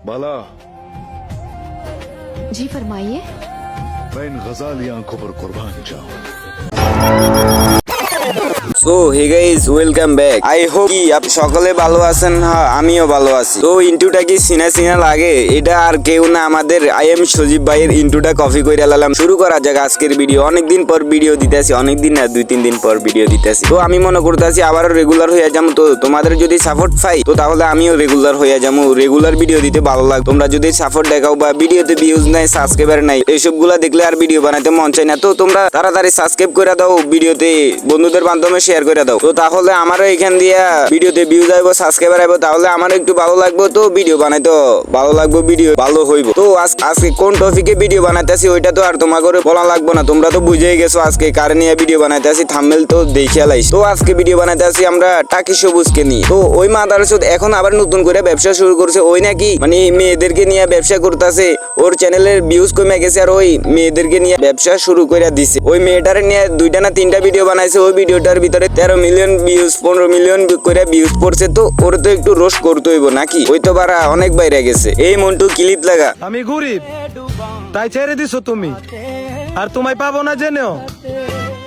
बाला जी फरमाइए। मैं इन गजाली आंखों पर कुर्बान जाऊं। So hey guys welcome back. I hope কি আপনি সকলে ভালো আছেন। হ্যাঁ আমিও ভালো আছি। তো ইন্টুটা কি সিনা সিনা লাগে? এটা আর কেউ না, আমাদের আই এম সজীব ভাইয়ের ইন্টুটা কপি করে লালাম। শুরু করা যাক আজকের ভিডিও। অনেকদিন পর ভিডিও দিতেছি, অনেকদিন না 2-3 দিন পর ভিডিও দিতেছি। তো আমি মনে করতেছি আবারও রেগুলার হয়ে যাবো। তো তোমাদের যদি সাপোর্ট পাই তো তাহলে আমিও রেগুলার হয়ে যাবো। রেগুলার ভিডিও দিতে ভালো লাগে। তোমরা যদি সাপোর্ট দেখাও বা ভিডিওতে ভিউজ নাই, সাবস্ক্রাইবার নাই, এইসবগুলা দেখলে আর ভিডিও বানাতে মন চায় না। তো তোমরা তাড়াতাড়ি সাবস্ক্রাইব করে দাও, ভিডিওতে বন্ধুদের মাধ্যমে শেয়ার করে দাও। তো তাহলে আমারও এখান দিয়া ভিডিওতে ভিউজ আইব, সাবস্ক্রাইবার আইব, তাহলে আমারও একটু ভালো লাগবে। তো ভিডিও বানাইতে ভালো লাগবে, ভিডিও ভালো হইব। তো আজকে কোন টপিকে ভিডিও বানাইতেছি ওইটা তো আর তোমাকে বলা লাগবে না, তোমরা তো বুঝেই গেছো আজকে কারে নিয়ে ভিডিও বানাইতেছি। থাম্বনেল তো দেখিয়া লাইছ। তো আজকে ভিডিও বানাইতেছি আমরা টাকি সবুজকে নিয়ে। তো ওই মাদারচোদ এখন আবার নতুন করে ব্যবসা শুরু করছে। ওই নাকি মানে মেয়েদেরকে নিয়ে ব্যবসা করতেছে। ওর চ্যানেলের ভিউজ কমে গেছে আর ওই মেয়েদেরকে নিয়ে ব্যবসা শুরু করে দিছে। ওই মেয়েটার নিয়ে 2টা না 3টা ভিডিও বানাইছে। ওই ভিডিওটার ভিতরে 13 মিলিয়ন ভিউজ, 15 মিলিয়ন করে ভিউজ পড়ছে। তো ওর তো একটু রোস্ট করতে হইব নাকি? ওই তো বারা অনেক বাইরে গেছে। এই মন্টু ক্লিপ লাগা। আমি গরিব তাই ছেড়ে দিছো তুমি, আর তোমায় পাবো না জেনেও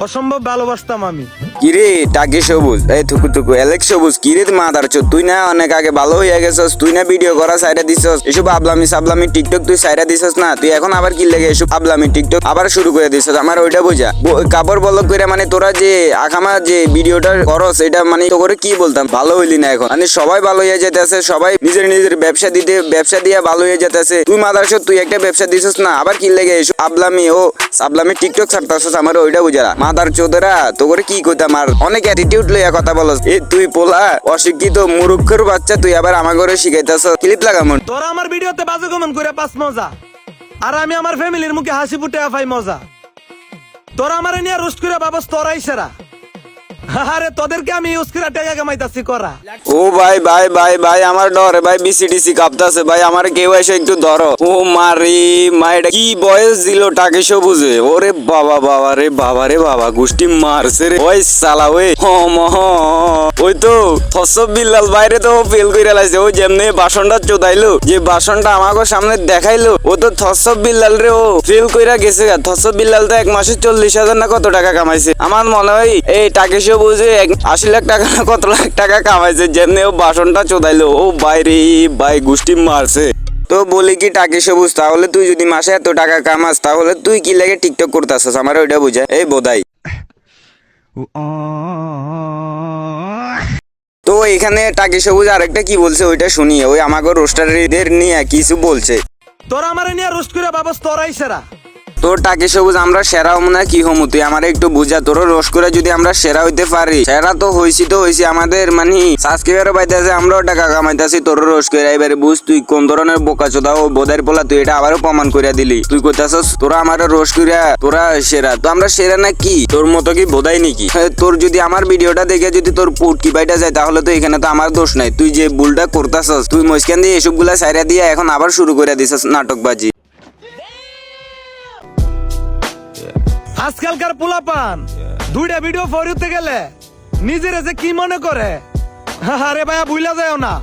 অসম্ভব ভালোবাসতাম আমি। কিরে টাকি সবুজ, এই থুকু থুকু অ্যালেক্স সবুজ, কিরে মাদারচোদ তুই না অনেক আগে ভালো হইয়া গেছস? তুই না ভিডিও করা সাইডা দিছস, এসব আবলামি সাবলামি টিকটক তুই সাইডা দিছস না? তুই এখন আবার কি লাগে এসব আবলামি টিকটক আবার শুরু করে দিছস? আমার ওইটা বোঝা। কাপড় বলক করে মানে তোরা যে আখামা যে ভিডিওটা করস এটা মানে তো করে কি বলতাম, ভালো হইলি না এখন। মানে সবাই ভালো হয়ে যেতেছে, সবাই নিজের নিজের ব্যবসা দিয়ে ভালো হয়ে যেতেছে। তুই মাদারচোদ তুই একটা ব্যবসা দিছস না, আবার কি লাগে এসব আবলামি ও সাবলামি টিকটক ছাড়তাছস? আমার ওইটা বোঝা। মাদারচোদেরা তো করে কি কইতাম আর অনেক অ্যাটিটিউড লইয়া কথা বলস। এ তুই পোলা অশিক্ষিত মূর্খের বাচ্চা, তুই আবার আমার ঘরে শিখাইতাছ ক্লিপ লাগামন। তোরা আমার ভিডিওতে বাজে কমেন্ট করে পাস মজা, আর আমি আমার ফ্যামিলির মুখে হাসি ফুটে আফাই মজা। তোরা আমার নিয়ে রোস্ট করে বাবস তোরাই সেরা। আরে তোদেরকে আমি ইউজ করে টাকা কামাইতাছি করা। ও ভাই ভাই ভাই ভাই আমার ডরে ভাই, বিসিডিসি কাঁপতাছে ভাই, আমার কেউ এসে একটু ধরো। ও মারি মাইটা কি বয়স দিল টাকে সবুজে? ওরে বাবা বাবা রে বাবা রে বাবা, গোষ্ঠী মারছে রে ওই সালা। ওই ওই তো ফসব বিল্লাল বাইরে তো ফেল করে লাইছে। ও যেমনি বাসনটা চোদাইলো, যে বাসনটা আমাকে সামনে দেখাইলো, ও তো থসব বিল্লাল রে ও ফেল কইরা গেছে। থসব বিল্লাল তো 1 মাসে 40,000 না কত টাকা কামাইছে। আমার মনে হয় এই টাকে বুঝে 80 লাখ টাকা না কত লাখ টাকা কামাইছে, যেমনি ও বাসনটা চোদাইলো। ও বাইরে ভাই গোষ্ঠী মারছে। তো বলি কি টাকি সবুজ, তাহলে তুই যদি মাসে এত টাকা কামাস তাহলে তুই কি লাগে টিকটক করতেছস? আমার ওইটা বুঝা। এই বোধাই তো এখানে টাকি সবুজ আরেকটা কি বলছে ওইটা শুনি। ওই আমাকে রোস্টারদের নিয়ে কিছু বলছে। তোরা আমার নিয়ে রোস্ট করে বাবস তোরাই সেরা। তোর টাকি সবুজ আমরা সেরা হম না কি হমু? তুই আমার একটু বুঝা। তোর রোস্ট করে যদি আমরা সেরা হইতে পারি, সেরা তো হইছি আমাদের মানে সাবস্ক্রাইবার পাইতেছে, আমরাও টাকা কামাইতেছি তোর রোস্ট করে। এবারে বুঝ তুই কোন ধরনের বোকা চোদা ও বোধার পোলা। তুই এটা আবারও প্রমাণ করে দিলি। তুই কইতাছস তোরা আমার রোস্ট করিয়া তোরা সেরা। তো আমরা সেরা না কি? তোর মতো কি বোধাই নাকি? তোর যদি আমার ভিডিওটা দেখে যদি তোর পুটকি বাইটা যায় তাহলে তো এখানে তো আমার দোষ নাই। তুই যে ভুলটা করতাছস, তুই মস্কান দিয়ে এসবগুলা সাইরা দিয়ে এখন আবার শুরু করে দিছস নাটকবাজি। আজকালকার পোলাপান 2টা ভিডিও ফরিতে গেলে নিজের যে কি মনে করে। আরে ভাইয়া ভুলা যায় না,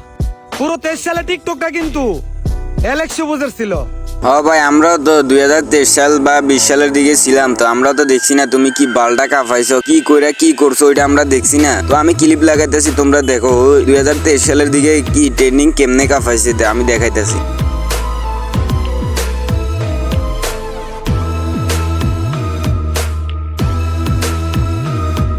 পুরো 23 সালে টিকটকটা কিন্তু অ্যালেক্স সবুজের ছিল। ভাই আমরা তো 2023 সাল বা 20 সালের দিকে ছিলাম। তো আমরা তো দেখছি না তুমি কি বালটা কাঁপাইছো, কি কইরা কি করছো ওইটা আমরা দেখছি না। তো আমি ক্লিপ লাগাইতেছি, তোমরা দেখো 2023 সালের দিকে কি ট্রেন্ডিং কেমনে কাঁপাইছে আমি দেখাইতেছি।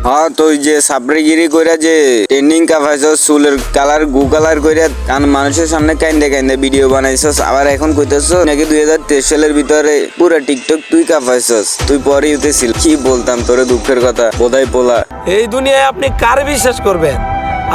হ্যাঁ তো ওই যে সাবরিগিরি কইরা যে ট্রেন্ডিং কাফাইছস, চুলের কালার গু কালার কইরা কারণ মানুষের সামনে কাইন্দে ভিডিও বানাইছস। আবার এখন কইতেছস নাকি 2023 সালের ভিতরে পুরো টিকটক তুই কাফাইছস। তুই পরে উঠেছিল কি বলতাম তোরে, দুঃখের কথা বোধাই পোলা। এই দুনিয়ায় আপনি কার বিশ্বাস করবেন?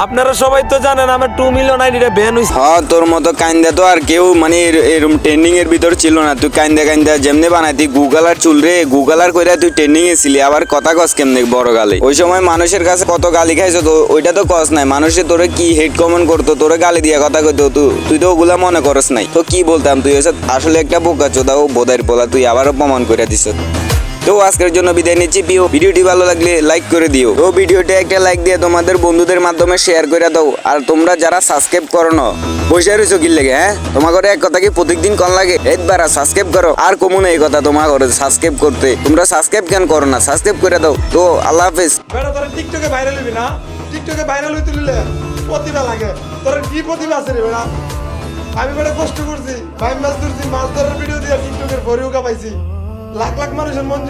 আপনারা সবাই তো জানেন আমার 2 মিলিয়ন আইডিটা ব্যান হইছে। হ্যাঁ তোর মতো কাইন্দা তো আর কেউ মানে এরকম ট্রেন্ডিং এর ভিতর ছিল না। তুই কাইন্দা যেমনি বানাইতি গুগল আর চুল রে, গুগল আর কইরা তুই ট্রেন্ডিং এ ছিলি। আবার কথা কস কেমনে বড় গালি? ওই সময় মানুষের কাছে কত গালি খাইছো, তো ওইটা তো কস নাই। মানুষে তোরে কি হেড কমেন্ট করতো, তোরে গালি দিয়া কথা কইতো, তুই তো ওগুলা মনে করস নাই। তো কি বলতাম, তুই আসলে একটা বোকা চোদা ও বোধাইর পোলা। তুই আবারও প্রমাণ করে দিছ। তো আজকের জন্য বিদায় নিচ্ছি প্রিয়, ভিডিওটি ভালো লাগলে লাইক করে দিও। তো ভিডিওটা একটা লাইক দিয়ে তোমাদের বন্ধুদের মাধ্যমে শেয়ার করে দাও। আর তোমরা যারা সাবস্ক্রাইব করো না বসে রয়েছো কি লাগে, হ্যাঁ তোমার ঘরে এক কথা কি প্রত্যেকদিন কল লাগে, একবার সাবস্ক্রাইব করো। আর কমন এই কথা তোমার ঘরে সাবস্ক্রাইব করতে, তোমরা সাবস্ক্রাইব কেন করো না, সাবস্ক্রাইব করে দাও। তো আল্লাহ হাফেজ। বেটা তোরা টিকটকে ভাইরাল হবি না, টিকটকে ভাইরাল হইতে নিলে প্রতিভা লাগে। তোর কি প্রতিভা আছে রে বেটা? আমি বেটা কষ্ট করছি, ভাই মাছ ধরছি, মাছ ধরার ভিডিও দিয়ে টিকটকের ভরিও পাইছি, লাখ লাখ মানুষের মন